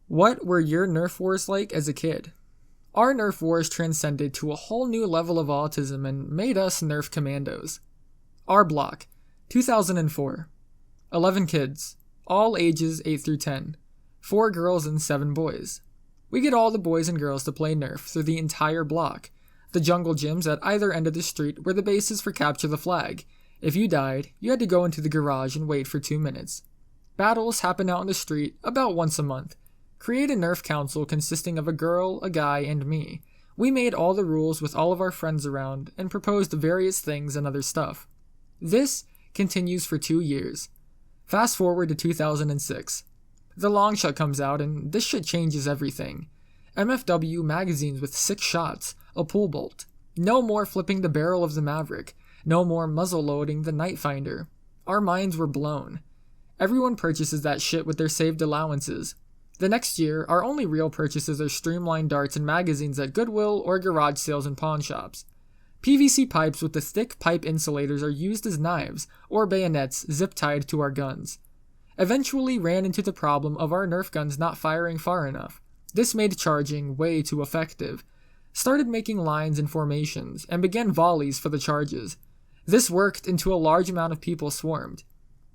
What were your Nerf wars like as a kid? Our Nerf wars transcended to a whole new level of autism and made us Nerf commandos. Our block, 2004. 11 kids, all ages 8 through 10. 4 girls and 7 boys. We get all the boys and girls to play Nerf through the entire block. The jungle gyms at either end of the street were the bases for capture the flag. If you died, you had to go into the garage and wait for 2 minutes. Battles happen out in the street about once a month. Create a Nerf council consisting of a girl, a guy, and me. We made all the rules with all of our friends around and proposed various things and other stuff. This continues for 2 years. Fast forward to 2006. The long shot comes out and this shit changes everything. MFW magazines with 6 shots, a pull bolt. No more flipping the barrel of the Maverick. No more muzzle loading the Nightfinder. Our minds were blown. Everyone purchases that shit with their saved allowances. The next year, our only real purchases are streamlined darts and magazines at Goodwill or garage sales and pawn shops. PVC pipes with the thick pipe insulators are used as knives or bayonets zip-tied to our guns. Eventually ran into the problem of our Nerf guns not firing far enough. This made charging way too effective. Started making lines and formations, and began volleys for the charges. This worked until a large amount of people swarmed.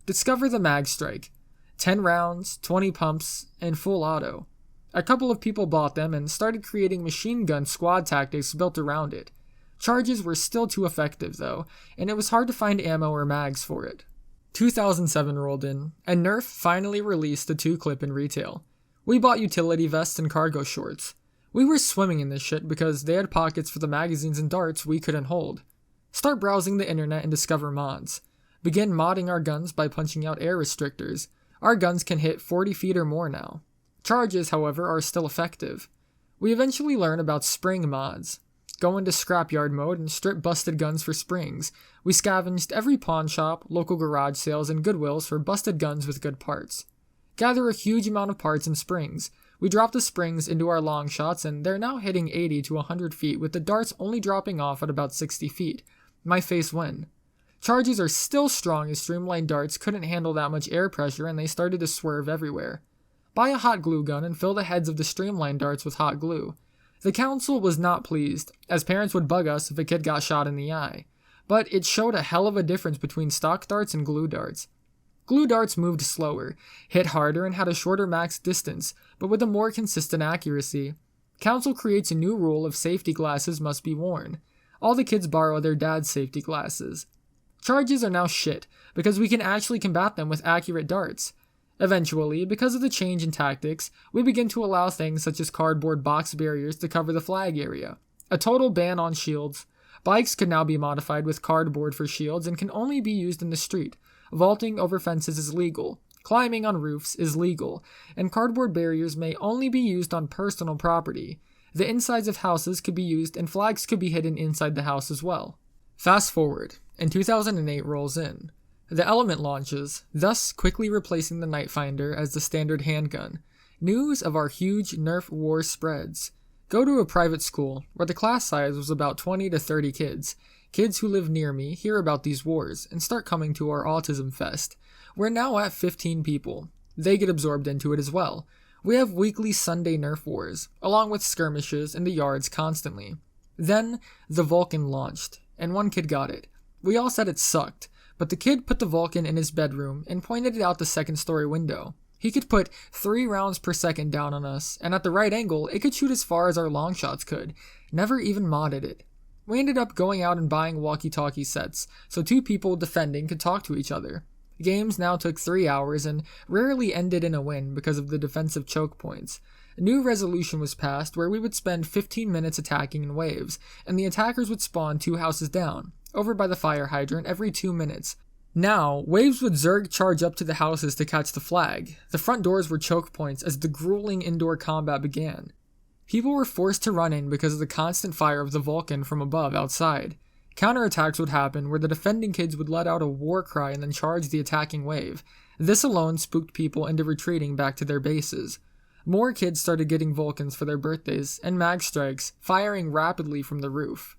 Discover the mag strike. 10 rounds, 20 pumps, and full auto. A couple of people bought them and started creating machine gun squad tactics built around it. Charges were still too effective though, and it was hard to find ammo or mags for it. 2007 rolled in, and Nerf finally released the 2-clip in retail. We bought utility vests and cargo shorts. We were swimming in this shit because they had pockets for the magazines and darts we couldn't hold. Start browsing the internet and discover mods. Begin modding our guns by punching out air restrictors. Our guns can hit 40 feet or more now. Charges, however, are still effective. We eventually learn about spring mods. Go into scrapyard mode and strip busted guns for springs. We scavenged every pawn shop, local garage sales, and Goodwills for busted guns with good parts. Gather a huge amount of parts and springs. We drop the springs into our long shots and they're now hitting 80 to 100 feet with the darts only dropping off at about 60 feet. My face win. Charges are still strong as streamlined darts couldn't handle that much air pressure and they started to swerve everywhere. Buy a hot glue gun and fill the heads of the streamlined darts with hot glue. The council was not pleased, as parents would bug us if a kid got shot in the eye. But it showed a hell of a difference between stock darts and glue darts. Glue darts moved slower, hit harder, and had a shorter max distance, but with a more consistent accuracy. Council creates a new rule of safety glasses must be worn. All the kids borrow their dad's safety glasses. Charges are now shit, because we can actually combat them with accurate darts. Eventually, because of the change in tactics, we begin to allow things such as cardboard box barriers to cover the flag area. A total ban on shields. Bikes can now be modified with cardboard for shields and can only be used in the street. Vaulting over fences is legal. Climbing on roofs is legal. And cardboard barriers may only be used on personal property. The insides of houses could be used and flags could be hidden inside the house as well. Fast forward, and 2008 rolls in. The Element launches, thus quickly replacing the Nightfinder as the standard handgun. News of our huge Nerf war spreads. Go to a private school, where the class size was about 20 to 30 kids. Kids who live near me hear about these wars, and start coming to our Autism Fest. We're now at 15 people. They get absorbed into it as well. We have weekly Sunday Nerf wars, along with skirmishes in the yards constantly. Then, the Vulcan launched, and one kid got it. We all said it sucked, but the kid put the Vulcan in his bedroom and pointed it out the second-story window. He could put 3 rounds per second down on us, and at the right angle, it could shoot as far as our long shots could. Never even modded it. We ended up going out and buying walkie-talkie sets, so 2 people defending could talk to each other. Games now took 3 hours and rarely ended in a win because of the defensive choke points. A new resolution was passed where we would spend 15 minutes attacking in waves, and the attackers would spawn 2 houses down, over by the fire hydrant every 2 minutes. Now, waves would zerg charge up to the houses to catch the flag. The front doors were choke points as the grueling indoor combat began. People were forced to run in because of the constant fire of the Vulcan from above outside. Counterattacks would happen where the defending kids would let out a war cry and then charge the attacking wave. This alone spooked people into retreating back to their bases. More kids started getting Vulcans for their birthdays, and mag strikes, firing rapidly from the roof.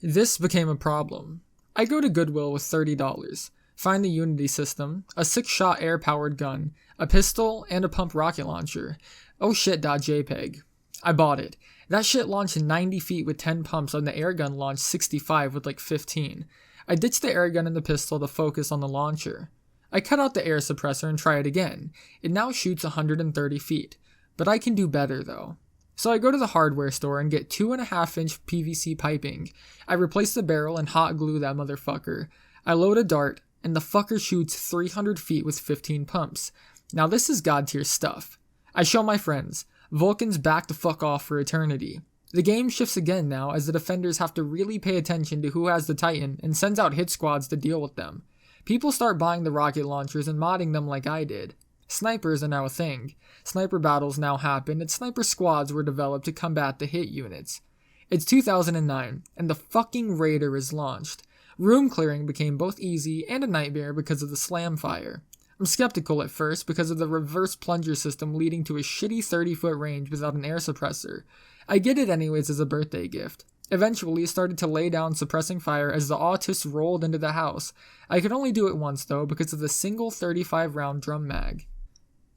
This became a problem. I go to Goodwill with $30. Find the Unity system, a 6-shot air-powered gun, a pistol, and a pump rocket launcher. Oh shit.jpg. I bought it. That shit launched 90 feet with 10 pumps and the airgun launched 65 with like 15. I ditched the airgun and the pistol to focus on the launcher. I cut out the air suppressor and try it again. It now shoots 130 feet. But I can do better though. So I go to the hardware store and get 2.5-inch PVC piping. I replace the barrel and hot glue that motherfucker. I load a dart, and the fucker shoots 300 feet with 15 pumps. Now this is god tier stuff. I show my friends. Vulcan's back the fuck off for eternity. The game shifts again now as the defenders have to really pay attention to who has the Titan and sends out hit squads to deal with them. People start buying the rocket launchers and modding them like I did. Snipers are now a thing. Sniper battles now happen and sniper squads were developed to combat the hit units. It's 2009 and the fucking Raider is launched. Room clearing became both easy and a nightmare because of the slam fire. I'm skeptical at first because of the reverse plunger system leading to a shitty 30-foot range without an air suppressor. I get it anyways as a birthday gift. Eventually started to lay down suppressing fire as the autists rolled into the house. I could only do it once though because of the single 35-round drum mag.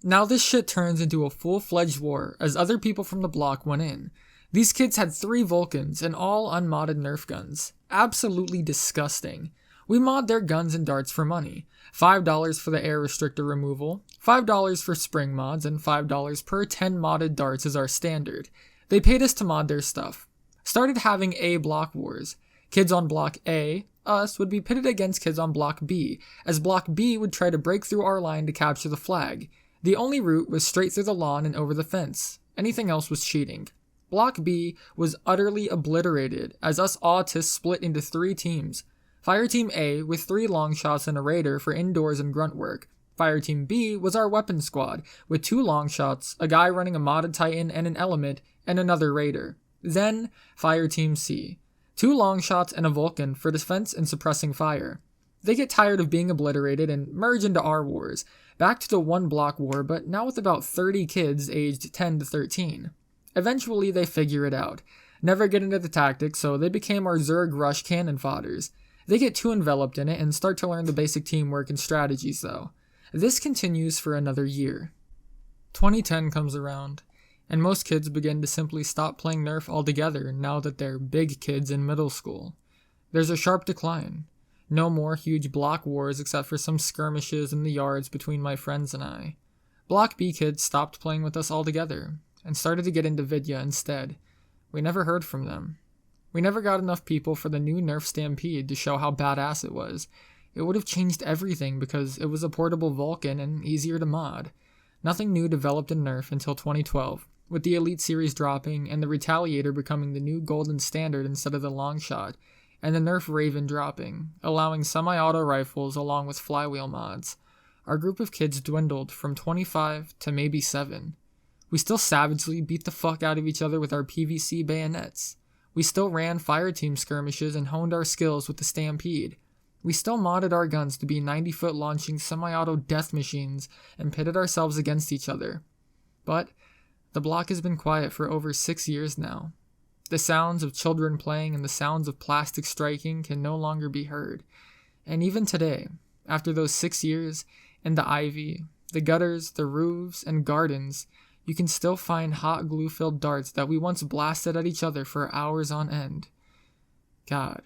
Now this shit turns into a full-fledged war as other people from the block went in. These kids had 3 Vulcans and all unmodded Nerf guns. Absolutely disgusting. We mod their guns and darts for money. $5 for the air restrictor removal, $5 for spring mods, and $5 per 10 modded darts is our standard. They paid us to mod their stuff. Started having A block wars. Kids on block A, us, would be pitted against kids on block B, as block B would try to break through our line to capture the flag. The only route was straight through the lawn and over the fence. Anything else was cheating. Block B was utterly obliterated as us autists split into 3 teams. Fire Team A with 3 long shots and a raider for indoors and grunt work. Fire Team B was our weapon squad with 2 long shots, a guy running a modded Titan and an element, and another raider. Then Fire Team C. 2 long shots and a Vulcan for defense and suppressing fire. They get tired of being obliterated and merge into our wars. Back to the 1 block war, but now with about 30 kids aged 10 to 13. Eventually they figure it out. Never get into the tactics, so they became our Zerg Rush cannon fodders. They get too enveloped in it and start to learn the basic teamwork and strategies though. This continues for another year. 2010 comes around, and most kids begin to simply stop playing Nerf altogether now that they're big kids in middle school. There's a sharp decline. No more huge block wars except for some skirmishes in the yards between my friends and I. Block B kids stopped playing with us altogether, and started to get into Vidya instead. We never heard from them. We never got enough people for the new Nerf Stampede to show how badass it was. It would have changed everything because it was a portable Vulcan and easier to mod. Nothing new developed in Nerf until 2012, with the Elite Series dropping and the Retaliator becoming the new golden standard instead of the Longshot, and the Nerf Raven dropping, allowing semi-auto rifles along with flywheel mods. Our group of kids dwindled from 25 to maybe 7. We still savagely beat the fuck out of each other with our PVC bayonets. We still ran fire team skirmishes and honed our skills with the Stampede. We still modded our guns to be 90-foot launching semi-auto death machines and pitted ourselves against each other. But the block has been quiet for over 6 years now. The sounds of children playing and the sounds of plastic striking can no longer be heard. And even today, after those 6 years, in the ivy, the gutters, the roofs, and gardens, you can still find hot glue-filled darts that we once blasted at each other for hours on end. God,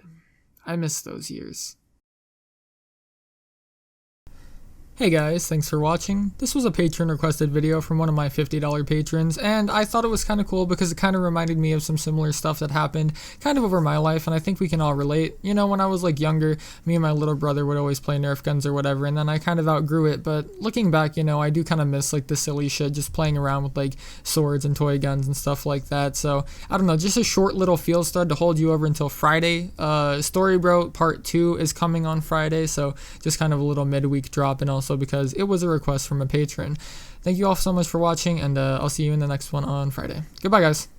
I miss those years. Hey guys, thanks for watching. This was a patron requested video from one of my $50 patrons, and I thought it was kind of cool because it kind of reminded me of some similar stuff that happened kind of over my life, and I think we can all relate. You know, when I was like younger, me and my little brother would always play Nerf guns or whatever, and then I kind of outgrew it, but looking back, you know, I do kind of miss like the silly shit, just playing around with like swords and toy guns and stuff like that. So, I don't know, just a short little Feelsthread to hold you over until Friday. Storybro Part 2 is coming on Friday, so just kind of a little midweek drop, and also because it was a request from a patron. Thank you all so much for watching, and I'll see you in the next one on Friday. Goodbye, guys.